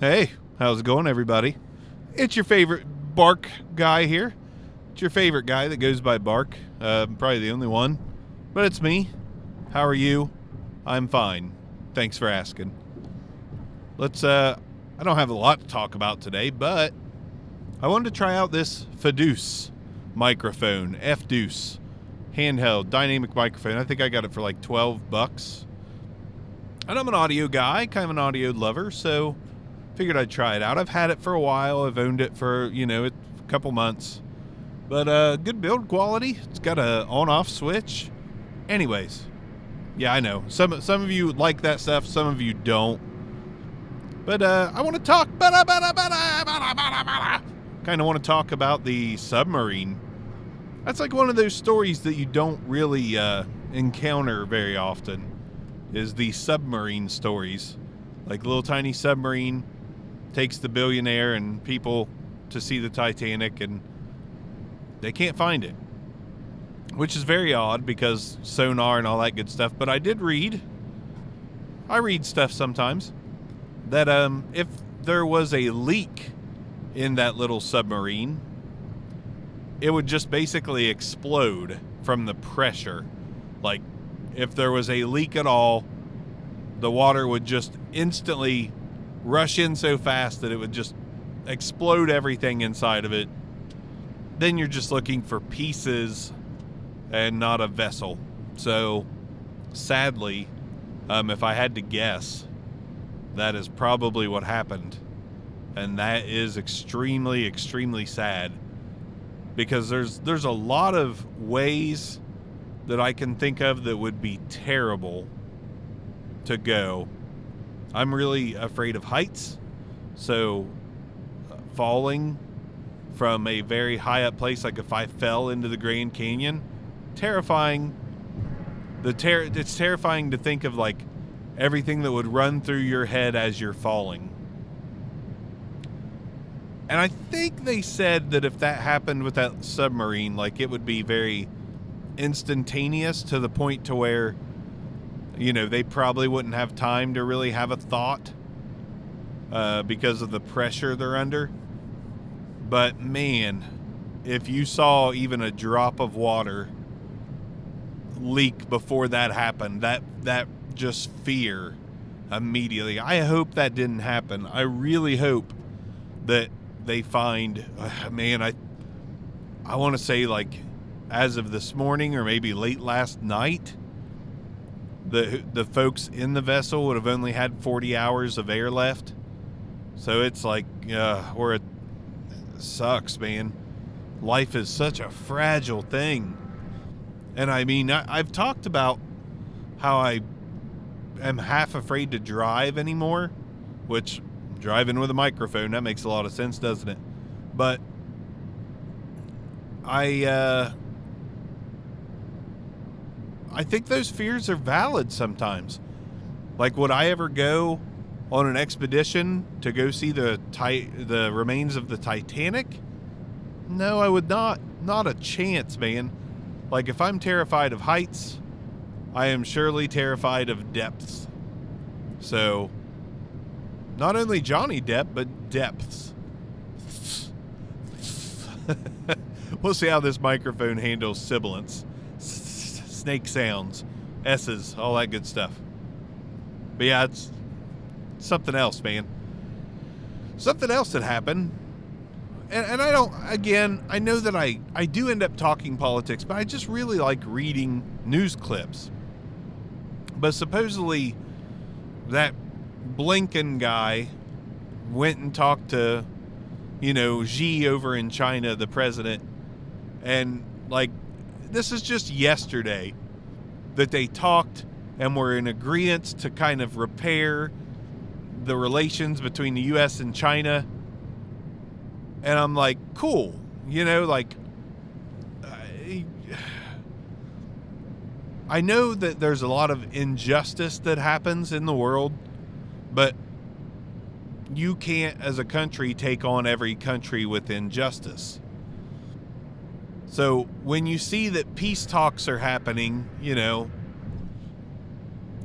Hey, how's it going, everybody? It's your favorite Bark guy here. It's your favorite guy that goes by Bark. Probably the only one. But it's me. How are you? I'm fine. Thanks for asking. I don't have a lot to talk about today, but I wanted to try out this Fideuce microphone, F-Deuce, handheld dynamic microphone. I think I got it for like $12. And I'm an audio guy, kind of an audio lover, so figured I'd try it out. I've had it for a while. I've owned it for, a couple months. But good build quality. It's got a on-off switch. Anyways, yeah, I know. Some of you like that stuff. Some of you don't. But I want to talk. Kind of want to talk about the submarine. That's like one of those stories that you don't really encounter very often. Is the submarine stories. Like little tiny submarine takes the billionaire and people to see the Titanic, and they can't find it, which is very odd because sonar and all that good stuff. But I read stuff sometimes that if there was a leak in that little submarine, it would just basically explode from the pressure. Like if there was a leak at all, the water would just instantly rush in so fast that it would just explode everything inside of it. Then you're just looking for pieces and not a vessel. So sadly, if I had to guess, that is probably what happened. And that is extremely, extremely sad, because there's a lot of ways that I can think of that would be terrible to go. I'm really afraid of heights, so falling from a very high up place, like if I fell into the Grand Canyon, terrifying. It's terrifying to think of, like, everything that would run through your head as you're falling. And I think they said that if that happened with that submarine, like, it would be very instantaneous, to the point to where, they probably wouldn't have time to really have a thought because of the pressure they're under. But man, if you saw even a drop of water leak before that happened, that just fear immediately. I hope that didn't happen. I really hope that they find, I want to say, like, as of this morning or maybe late last night, the folks in the vessel would have only had 40 hours of air left. So it's like, it sucks, man. Life is such a fragile thing. And I mean, I've talked about how I am half afraid to drive anymore, which, driving with a microphone, that makes a lot of sense, doesn't it? But I think those fears are valid sometimes. Like, would I ever go on an expedition to go see the remains of the Titanic? No, I would not. Not a chance, man. Like, if I'm terrified of heights, I am surely terrified of depths. So, not only Johnny Depp, but depths. We'll see how this microphone handles sibilants. Snake sounds, S's, all that good stuff. But yeah, it's something else, man. Something else that happened. And I know that I do end up talking politics, but I just really like reading news clips. But supposedly that Blinken guy went and talked to, Xi over in China, the president, and, like, this is just yesterday that they talked and were in agreement to kind of repair the relations between the U.S. and China. And I'm like, cool. I know that there's a lot of injustice that happens in the world, but you can't, as a country, take on every country with injustice. So when you see that peace talks are happening,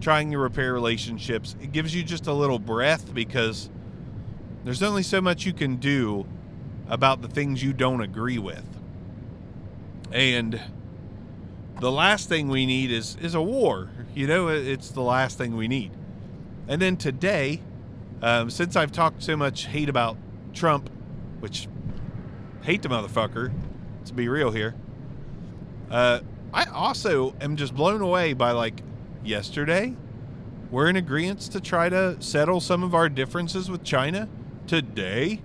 trying to repair relationships, it gives you just a little breath, because There's only so much you can do about the things you don't agree with. And the last thing we need is a war. It's the last thing we need. And then today, since I've talked so much hate about Trump, which hate the motherfucker, to be real here, I also am just blown away by, like, yesterday, we're in agreement to try to settle some of our differences with China. Today,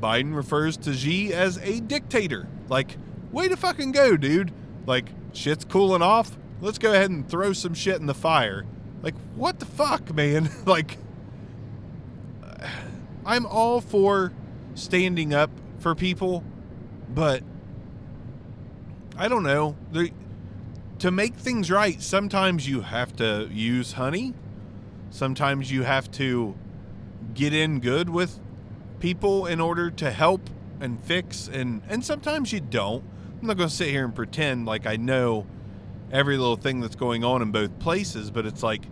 Biden refers to Xi as a dictator. Like, way to fucking go, dude. Like, shit's cooling off. Let's go ahead and throw some shit in the fire. Like, what the fuck, man? Like, I'm all for standing up for people, but I don't know. To make things right, sometimes you have to use honey. Sometimes you have to get in good with people in order to help and fix, and sometimes you don't. I'm not going to sit here and pretend like I know every little thing that's going on in both places, but it's like,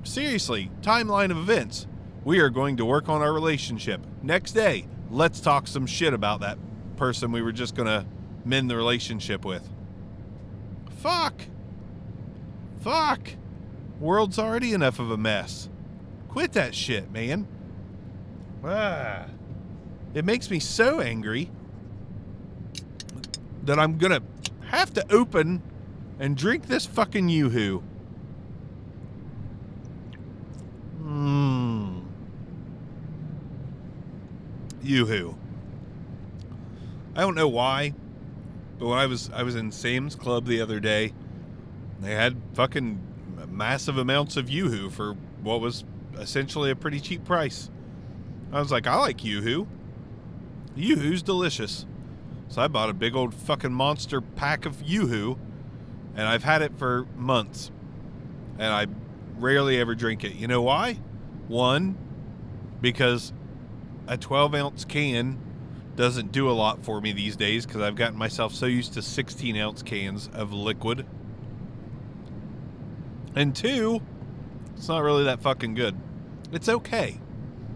seriously, timeline of events. We are going to work on our relationship. Next day, let's talk some shit about that person we were just going to mend the relationship with. Fuck. World's already enough of a mess. Quit that shit, man. It makes me so angry that I'm gonna have to open and drink this fucking Yoo-hoo. Yoo-hoo. I don't know why, but when I was in Sam's Club the other day, they had fucking massive amounts of Yoo-hoo for what was essentially a pretty cheap price. I was like, I like Yoo-hoo. Yoo-hoo's delicious. So I bought a big old fucking monster pack of Yoo-hoo, and I've had it for months. And I rarely ever drink it. You know why? One, because a 12-ounce can doesn't do a lot for me these days because I've gotten myself so used to 16-ounce cans of liquid. And two, it's not really that fucking good. It's okay.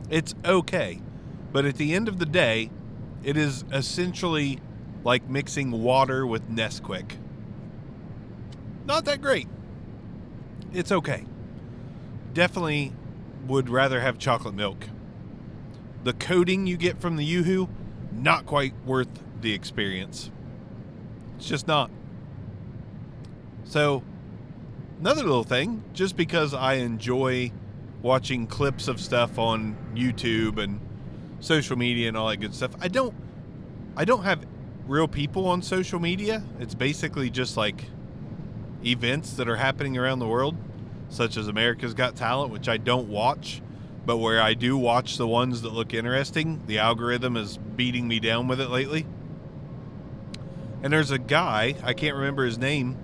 It's okay. But at the end of the day, it is essentially like mixing water with Nesquik. Not that great. It's okay. Definitely would rather have chocolate milk. The coating you get from the Yoo-hoo, not quite worth the experience. It's just not. So, another little thing, just because I enjoy watching clips of stuff on YouTube and social media and all that good stuff, I don't have real people on social media. It's basically just like events that are happening around the world, such as America's Got Talent, which I don't watch, but where I do watch the ones that look interesting, the algorithm is beating me down with it lately. And there's a guy, I can't remember his name,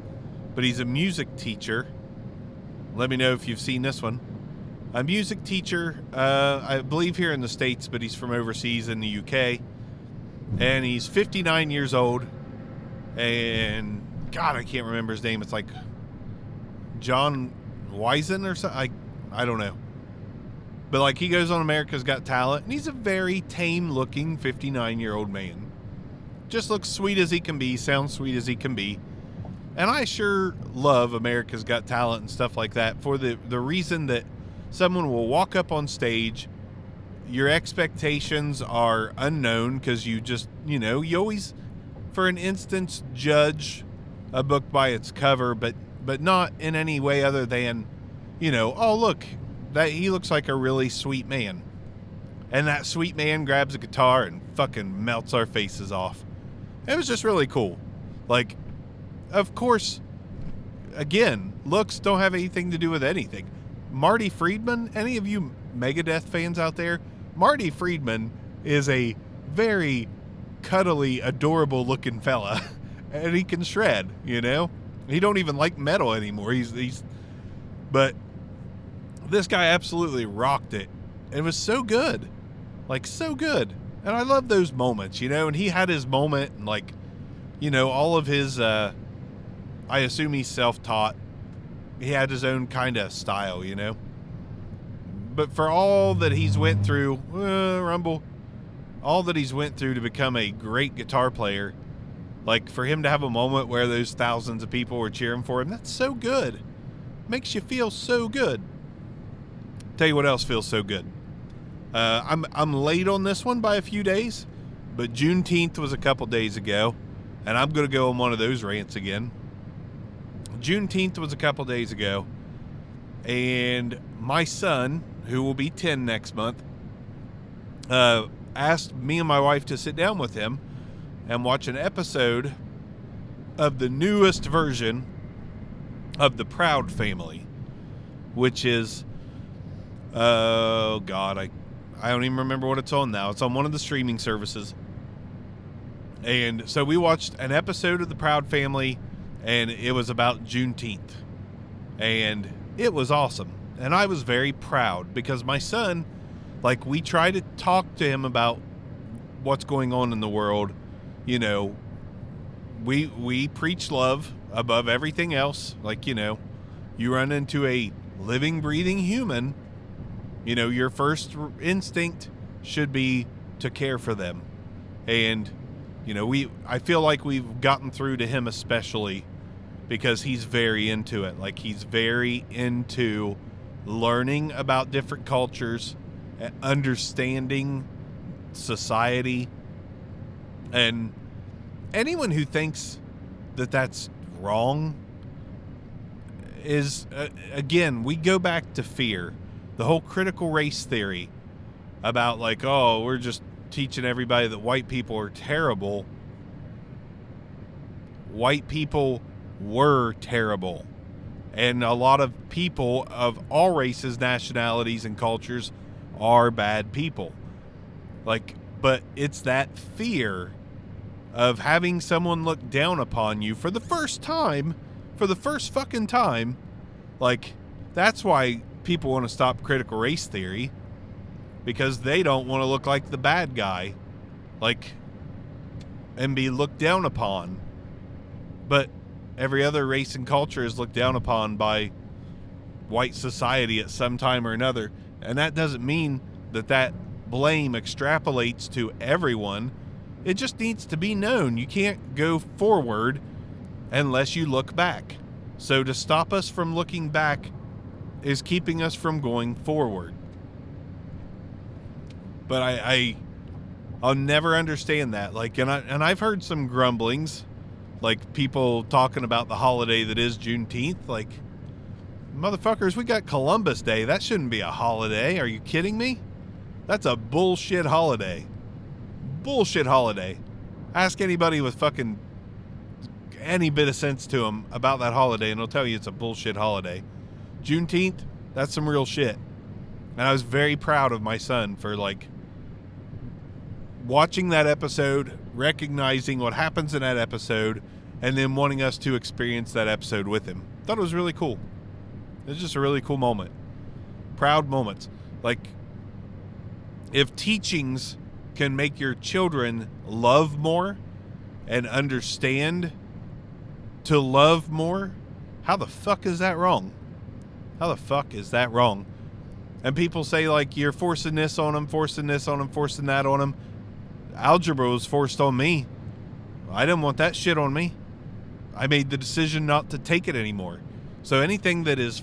but he's a music teacher. Let me know if you've seen this one. A music teacher, I believe here in the States, but he's from overseas in the UK. And he's 59 years old. And God, I can't remember his name. It's like John Wisen or something. I don't know. But like, he goes on America's Got Talent, and he's a very tame looking 59-year-old man. Just looks sweet as he can be, sounds sweet as he can be. And I sure love America's Got Talent and stuff like that for the reason that someone will walk up on stage, your expectations are unknown because you just, you always, for an instance, judge a book by its cover, but not in any way other than, oh, look, that he looks like a really sweet man. And that sweet man grabs a guitar and fucking melts our faces off. It was just really cool. Like, of course, again, looks don't have anything to do with anything. Marty Friedman, any of you Megadeth fans out there? Marty Friedman is a very cuddly, adorable looking fella. And he can shred, He don't even like metal anymore. But this guy absolutely rocked it. It was so good. Like, so good. And I love those moments, and he had his moment and like, all of his, I assume he's self-taught. He had his own kind of style, but for all that he's went through, Rumble, all that he's went through to become a great guitar player, like for him to have a moment where those thousands of people were cheering for him, that's so good. Makes you feel so good. Tell you what else feels so good. I'm late on this one by a few days, but Juneteenth was a couple days ago, and I'm going to go on one of those rants again. Juneteenth was a couple days ago, and my son, who will be 10 next month, asked me and my wife to sit down with him and watch an episode of the newest version of the Proud Family, which is, oh God, I don't even remember what it's on now. It's on one of the streaming services. And so we watched an episode of the Proud Family, and it was about Juneteenth. And it was awesome. And I was very proud because my son, like, we try to talk to him about what's going on in the world. You know, we preach love above everything else. Like, you know, you run into a living, breathing human, you know, your first instinct should be to care for them. And, you know, I feel like we've gotten through to him especially because he's very into it. Like, he's very into learning about different cultures, understanding society. And anyone who thinks that that's wrong is, again, we go back to fear. The whole critical race theory about, like, oh, we're just teaching everybody that white people are terrible. White people were terrible. And a lot of people of all races, nationalities, and cultures are bad people. Like, but it's that fear of having someone look down upon you for the first time, for the first fucking time. Like, that's why people want to stop critical race theory, because they don't want to look like the bad guy, like, and be looked down upon. But every other race and culture is looked down upon by white society at some time or another. And that doesn't mean that blame extrapolates to everyone. It just needs to be known. You can't go forward unless you look back. So to stop us from looking back is keeping us from going forward. But I'll never understand that. Like, and I've heard some grumblings, like people talking about the holiday that is Juneteenth. Like, motherfuckers, we got Columbus Day. That shouldn't be a holiday. Are you kidding me? That's a bullshit holiday. Bullshit holiday. Ask anybody with fucking any bit of sense to them about that holiday, and they'll tell you it's a bullshit holiday. Juneteenth, that's some real shit. And I was very proud of my son for, like, watching that episode, recognizing what happens in that episode, and then wanting us to experience that episode with him. Thought it was really cool. It was just a really cool moment. Proud moments. Like, if teachings can make your children love more and understand to love more, how the fuck is that wrong? How the fuck is that wrong? And people say, like, you're forcing this on them, forcing this on them, forcing that on them. Algebra was forced on me. I didn't want that shit on me. I made the decision not to take it anymore. So anything that is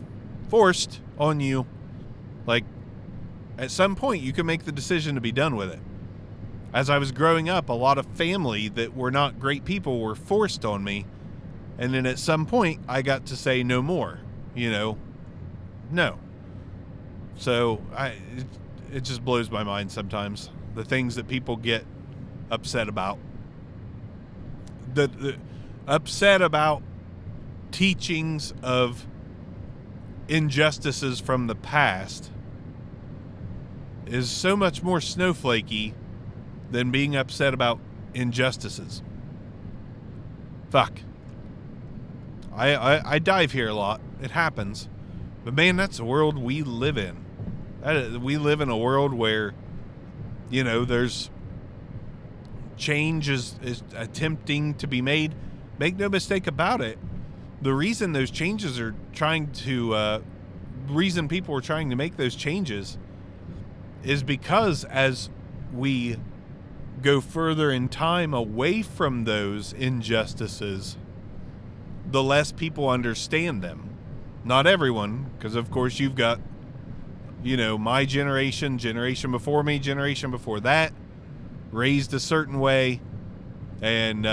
forced on you, like, at some point you can make the decision to be done with it. As I was growing up, a lot of family that were not great people were forced on me. And then at some point I got to say no more, you know, no. So it just blows my mind sometimes, the things that people get upset about. The upset about teachings of injustices from the past is so much more snowflakey than being upset about injustices. Fuck. I dive here a lot. It happens. But man, that's the world we live in. We live in a world where, you know, there's change is attempting to be made. Make no mistake about it. The reason those changes are reason people are trying to make those changes is because as we go further in time away from those injustices, the less people understand them. Not everyone, because of course you've got, my generation before me, generation before that, raised a certain way and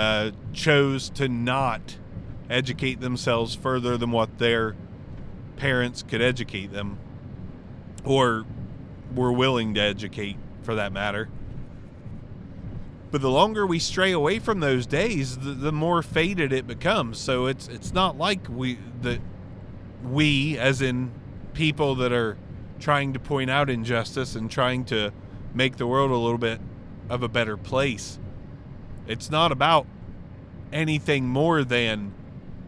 chose to not educate themselves further than what their parents could educate them, or were willing to educate, for that matter. But the longer we stray away from those days, the more faded it becomes. So it's not like we, as in people that are trying to point out injustice and trying to make the world a little bit of a better place. It's not about anything more than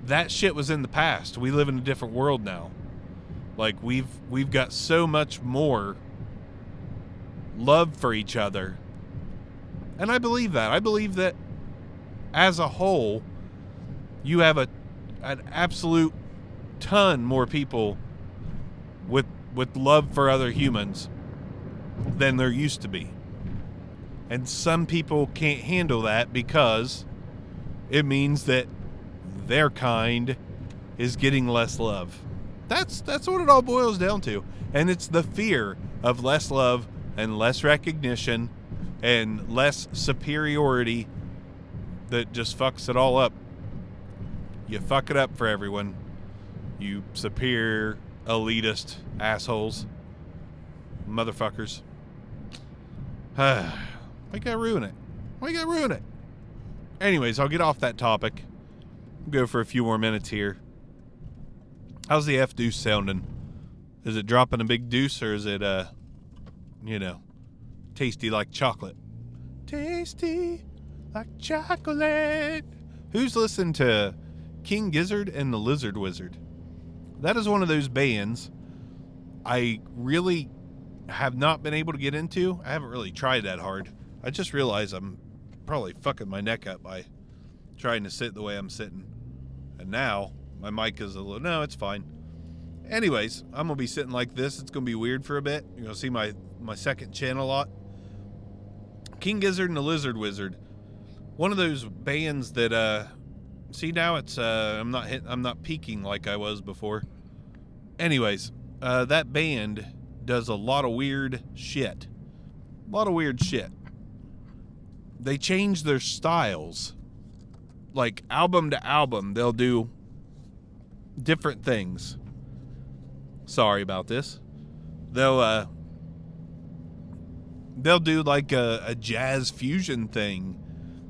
that shit was in the past. We live in a different world now. Like, we've got so much more love for each other. And I believe that. I believe that as a whole, you have an absolute ton more people with love for other humans than there used to be. And some people can't handle that because it means that their kind is getting less love. That's what it all boils down to. And it's the fear of less love and less recognition and less superiority that just fucks it all up. You fuck it up for everyone. You superior, elitist assholes. Motherfuckers. Why you gotta ruin it? Why you gotta ruin it? Anyways, I'll get off that topic. Go for a few more minutes here. How's the F deuce sounding? Is it dropping a big deuce, or is it, tasty like chocolate? Tasty like chocolate. Who's listened to King Gizzard and the Lizard Wizard? That is one of those bands I really have not been able to get into. I haven't really tried that hard. I just realized I'm probably fucking my neck up by trying to sit the way I'm sitting. And now my mic is a little... No, it's fine. Anyways, I'm going to be sitting like this. It's going to be weird for a bit. You're going to see my second chin a lot. King Gizzard and the Lizard Wizard. One of those bands that... see, now it's... I'm not peaking like I was before. Anyways, that band does a lot of weird shit. A lot of weird shit. They change their styles. Like, album to album, they'll do different things. Sorry about this. They'll do like a jazz fusion thing,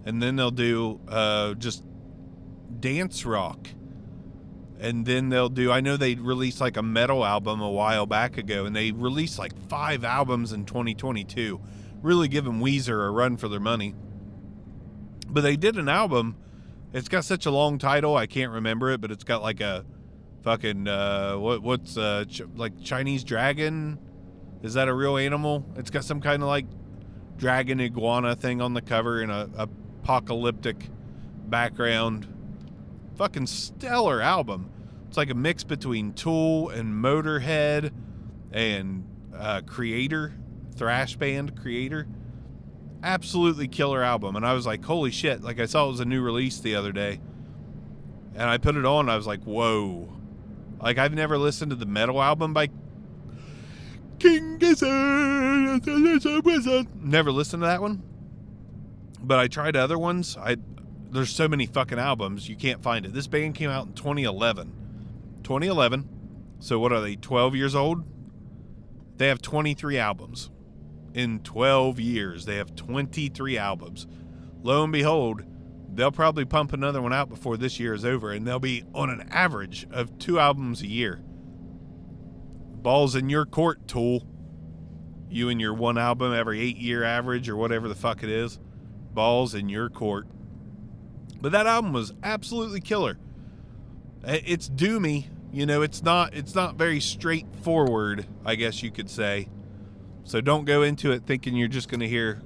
and then they'll do just dance rock, and then they'll do... I know they released like a metal album a while back ago, and they released like 5 albums in 2022. Really giving Weezer a run for their money. But they did an album. It's got such a long title, I can't remember it, but it's got like a fucking, like Chinese dragon? Is that a real animal? It's got some kind of like dragon iguana thing on the cover and a apocalyptic background. Fucking stellar album. It's like a mix between Tool and Motorhead and Creator, thrash band Creator. Absolutely killer album. And I was like, holy shit. Like, I saw it was a new release the other day, and I put it on and I was like, whoa. Like, I've never listened to the metal album by King Gizzard. Never listened to that one, but I tried other ones. There's so many fucking albums, you can't find it. This band came out in 2011. So what are they, 12 years old? They have 23 albums. In 12 years, they have 23 albums. Lo and behold, they'll probably pump another one out before this year is over, and they'll be on an average of 2 albums a year. Ball's in your court, Tool. You and your 1 album every 8-year average, or whatever the fuck it is. Ball's in your court. But that album was absolutely killer. It's doomy, it's not very straightforward, I guess you could say. So don't go into it thinking you're just going to hear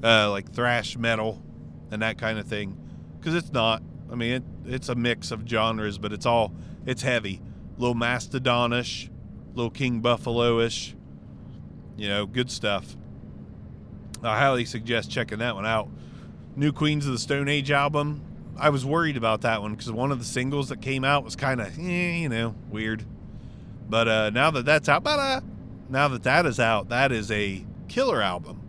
like thrash metal and that kind of thing, because it's not. I mean, it's a mix of genres, but it's heavy. A little Mastodon-ish, a little King Buffalo-ish, Good stuff. I highly suggest checking that one out. New Queens of the Stone Age album. I was worried about that one because one of the singles that came out was kind of, weird. But now that that's out, now that that is out, that is a killer album.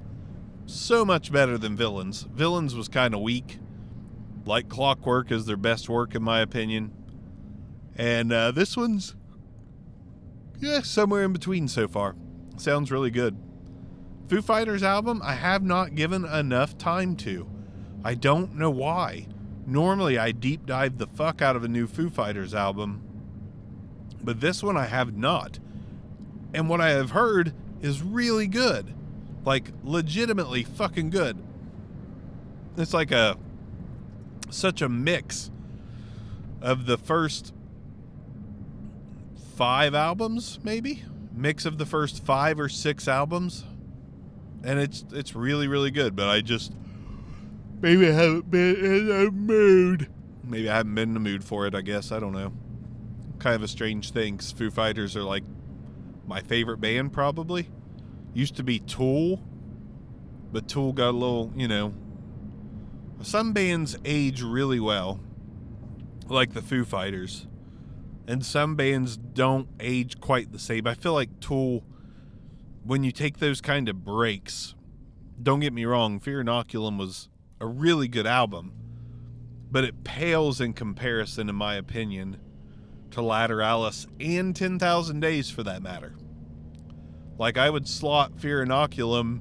So much better than Villains. Villains was kind of weak. Like Clockwork is their best work in my opinion. And this one's, somewhere in between so far. Sounds really good. Foo Fighters album, I have not given enough time to. I don't know why. Normally I deep dive the fuck out of a new Foo Fighters album, but this one I have not. And what I have heard is really good. Like legitimately fucking good. It's like such a mix of the first 5 albums, maybe? Mix of the first 5 or 6 albums. And it's really, really good, but I just maybe I haven't been in the mood. Maybe I haven't been in the mood for it, I guess. I don't know. Kind of a strange thing, 'cause Foo Fighters are like my favorite band, probably. Used to be Tool, but Tool got a little, Some bands age really well, like the Foo Fighters. And some bands don't age quite the same. I feel like Tool, when you take those kind of breaks, don't get me wrong, Fear Inoculum was a really good album, but it pales in comparison, in my opinion, to Lateralis and 10,000 Days for that matter. Like, I would slot Fear Inoculum.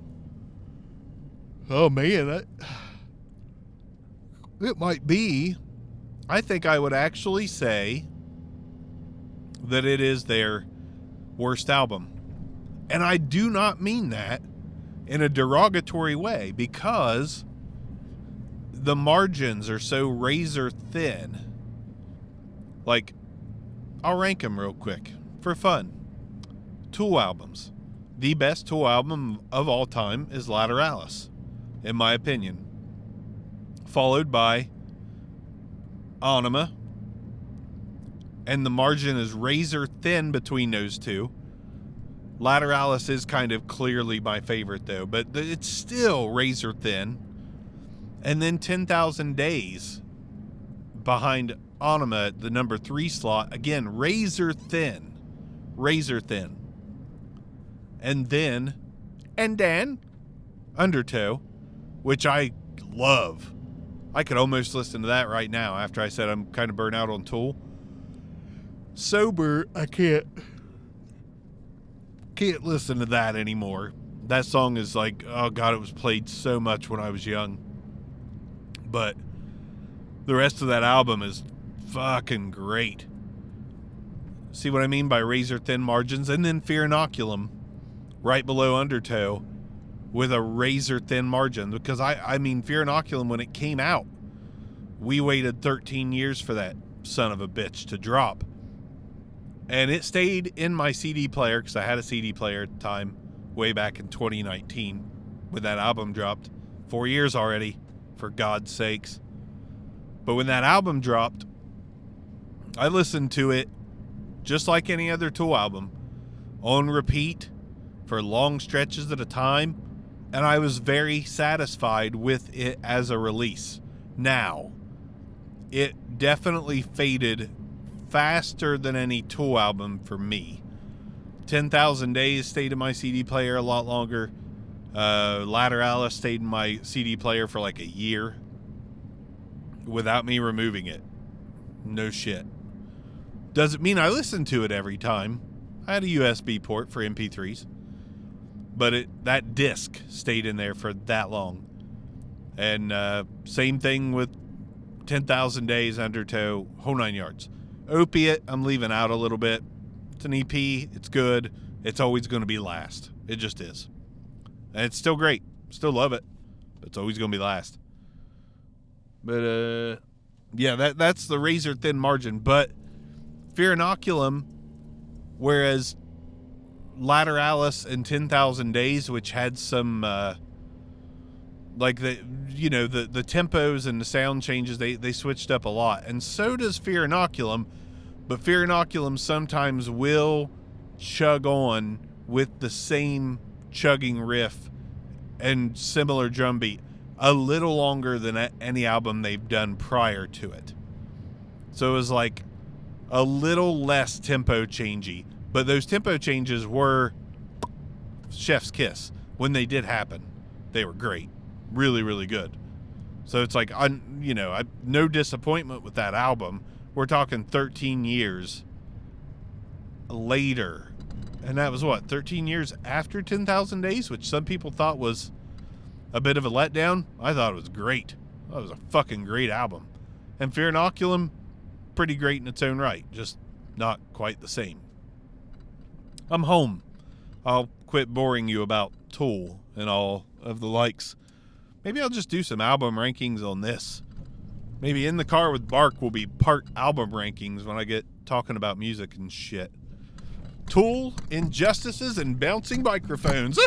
Oh man, it might be. I think I would actually say that it is their worst album. And I do not mean that in a derogatory way, because the margins are so razor thin. Like, I'll rank them real quick for fun. Tool albums. The best Tool album of all time is Lateralis, in my opinion. Followed by Anima. And the margin is razor thin between those two. Lateralis is kind of clearly my favorite though, but it's still razor thin. And then 10,000 Days behind Anima at the number 3 slot. Again, razor thin. Razor thin. And then Undertow, which I love. I could almost listen to that right now after I said I'm kind of burnt out on Tool. Sober, I can't listen to that anymore. That song is like, oh God, it was played so much when I was young. But the rest of that album is fucking great. See what I mean by razor thin margins? And then Fear Inoculum, right below Undertow, with a razor thin margin. Because I mean, Fear Inoculum, when it came out, we waited 13 years for that son of a bitch to drop. And it stayed in my CD player, because I had a CD player at the time, way back in 2019, when that album dropped. 4 years already, for God's sakes. But when that album dropped, I listened to it just like any other Tool album, on repeat for long stretches at a time, and I was very satisfied with it as a release. Now, it definitely faded faster than any Tool album for me. 10,000 Days stayed in my CD player a lot longer. Lateralis stayed in my CD player for like a year without me removing it. No shit. Doesn't mean I listened to it every time. I had a USB port for MP3s. But that disc stayed in there for that long. And same thing with 10,000 Days, Undertow, whole 9 yards. Opiate, I'm leaving out a little bit. It's an EP. It's good. It's always going to be last. It just is. And it's still great. Still love it. But it's always going to be last. But, yeah, that's the razor thin margin. But Fear Inoculum, whereas Lateralis and 10,000 Days, which had some, like the tempos and the sound changes, they switched up a lot. And so does Fear Inoculum. But Fear Inoculum sometimes will chug on with the same chugging riff and similar drum beat a little longer than any album they've done prior to it. So it was like a little less tempo changey, but those tempo changes were chef's kiss. When they did happen, they were great. Really, really good. So it's like, no disappointment with that album. We're talking 13 years later. And that was 13 years after 10,000 Days, which some people thought was a bit of a letdown. I thought it was great. That was a fucking great album. And Fear Inoculum, pretty great in its own right, just not quite the same. I'm home. I'll quit boring you about Tool and all of the likes. Maybe I'll just do some album rankings on this. Maybe In the Car with Bark will be part album rankings when I get talking about music and shit. Tool, Injustices, and Bouncing Microphones.